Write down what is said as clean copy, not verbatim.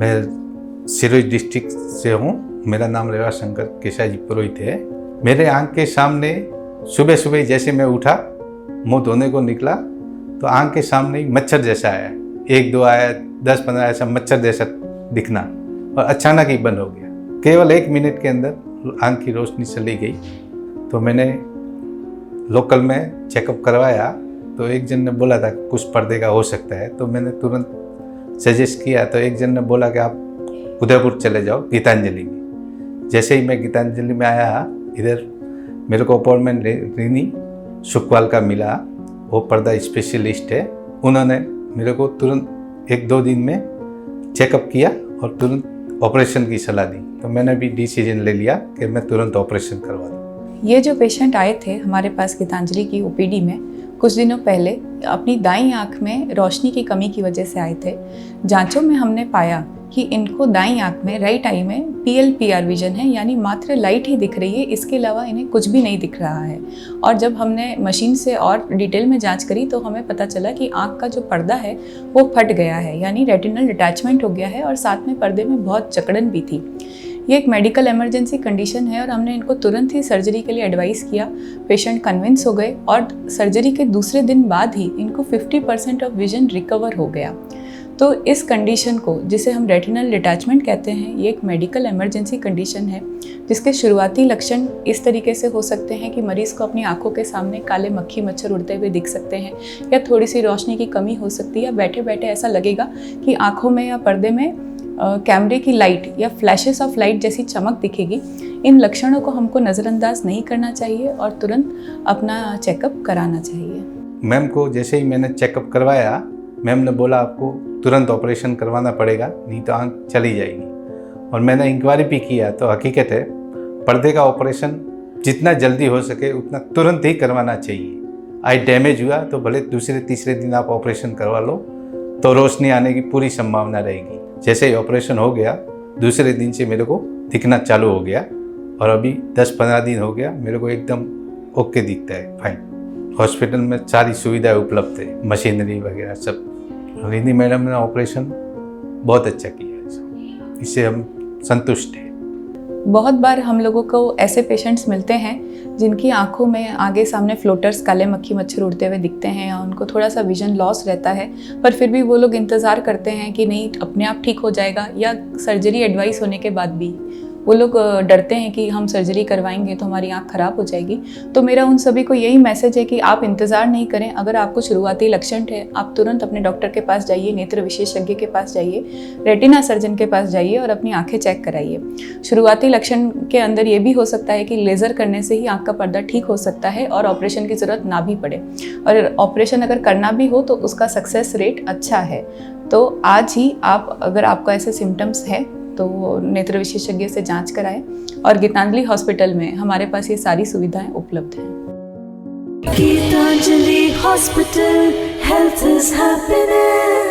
मैं सिरोही डिस्ट्रिक्ट से हूँ। मेरा नाम रेवा शंकर केशाजी पुरोहित है। मेरे आँख के सामने सुबह सुबह जैसे मैं उठा, मुँह धोने को निकला तो आँख के सामने ही मच्छर जैसा आया। 1-2 आया, 10-15 ऐसा मच्छर जैसा दिखना और अचानक ही बंद हो गया। केवल 1 मिनट के अंदर आँख की रोशनी चली गई। तो मैंने लोकल में चेकअप करवाया तो एक जन ने बोला था कुछ पर्दे का हो सकता है। तो मैंने तुरंत सजेस्ट किया तो एक जन ने बोला कि आप उदयपुर चले जाओ गीतांजलि में। जैसे ही मैं गीतांजलि में आया, इधर मेरे को अपॉइंटमेंट रीनी सुखवाल का मिला। वो पर्दा स्पेशलिस्ट है। उन्होंने मेरे को तुरंत 1-2 दिन में चेकअप किया और तुरंत ऑपरेशन की सलाह दी। तो मैंने भी डिसीजन ले लिया कि मैं तुरंत ऑपरेशन करवा दूँ। ये जो पेशेंट आए थे हमारे पास गीतांजलि की ओपीडी में कुछ दिनों पहले अपनी दाईं आँख में रोशनी की कमी की वजह से आए थे। जांचों में हमने पाया कि इनको दाईं आँख में, राइट आई में PLPR विजन है, यानी मात्र लाइट ही दिख रही है, इसके अलावा इन्हें कुछ भी नहीं दिख रहा है। और जब हमने मशीन से और डिटेल में जांच करी तो हमें पता चला कि आँख का जो पर्दा है वो फट गया है, यानी रेटिनल डिटैचमेंट हो गया है और साथ में पर्दे में बहुत जकड़न भी थी। ये एक मेडिकल इमरजेंसी कंडीशन है और हमने इनको तुरंत ही सर्जरी के लिए एडवाइस किया। पेशेंट कन्विंस हो गए और सर्जरी के दूसरे दिन बाद ही इनको 50% ऑफ विजन रिकवर हो गया। तो इस कंडीशन को, जिसे हम रेटिनल डिटैचमेंट कहते हैं, ये एक मेडिकल इमरजेंसी कंडीशन है जिसके शुरुआती लक्षण इस तरीके से हो सकते हैं कि मरीज़ को अपनी आंखों के सामने काले मक्खी मच्छर उड़ते हुए दिख सकते हैं, या थोड़ी सी रोशनी की कमी हो सकती है, या बैठे बैठे ऐसा लगेगा कि आँखों में या पर्दे में कैमरे की लाइट या फ्लैशेस ऑफ लाइट जैसी चमक दिखेगी। इन लक्षणों को हमको नज़रअंदाज नहीं करना चाहिए और तुरंत अपना चेकअप कराना चाहिए। मैम को जैसे ही मैंने चेकअप करवाया, मैम ने बोला आपको तुरंत ऑपरेशन करवाना पड़ेगा, नहीं तो आँख चली जाएगी। और मैंने इंक्वायरी भी किया तो हकीकत है पर्दे का ऑपरेशन जितना जल्दी हो सके उतना तुरंत ही करवाना चाहिए। आई डैमेज हुआ तो भले दूसरे तीसरे दिन आप ऑपरेशन करवा लो तो रोशनी आने की पूरी संभावना रहेगी। जैसे ही ऑपरेशन हो गया, दूसरे दिन से मेरे को दिखना चालू हो गया और अभी 10-15 दिन हो गया, मेरे को एकदम ओके दिखता है, फाइन। हॉस्पिटल में सारी सुविधाएं उपलब्ध है, मशीनरी वगैरह सब। रिनी मैडम ने ऑपरेशन बहुत अच्छा किया, इससे हम संतुष्ट हैं। बहुत बार हम लोगों को ऐसे पेशेंट्स मिलते हैं जिनकी आंखों में आगे सामने फ्लोटर्स, काले मक्खी मच्छर उड़ते हुए दिखते हैं या उनको थोड़ा सा विजन लॉस रहता है, पर फिर भी वो लोग इंतज़ार करते हैं कि नहीं अपने आप ठीक हो जाएगा, या सर्जरी एडवाइस होने के बाद भी वो लोग डरते हैं कि हम सर्जरी करवाएंगे तो हमारी आँख ख़राब हो जाएगी। तो मेरा उन सभी को यही मैसेज है कि आप इंतज़ार नहीं करें। अगर आपको शुरुआती लक्षण है, आप तुरंत अपने डॉक्टर के पास जाइए, नेत्र विशेषज्ञ के पास जाइए, रेटिना सर्जन के पास जाइए और अपनी आँखें चेक कराइए। शुरुआती लक्षण के अंदर ये भी हो सकता है कि लेज़र करने से ही आँख का पर्दा ठीक हो सकता है और ऑपरेशन की ज़रूरत ना भी पड़े, और ऑपरेशन अगर करना भी हो तो उसका सक्सेस रेट अच्छा है। तो आज ही आप, अगर आपका ऐसे सिम्टम्स है तो नेत्र विशेषज्ञ से जांच कराएं, और गीतांजलि हॉस्पिटल में हमारे पास ये सारी सुविधाएं उपलब्ध हैं। Gitanjali hospital, health is happiness.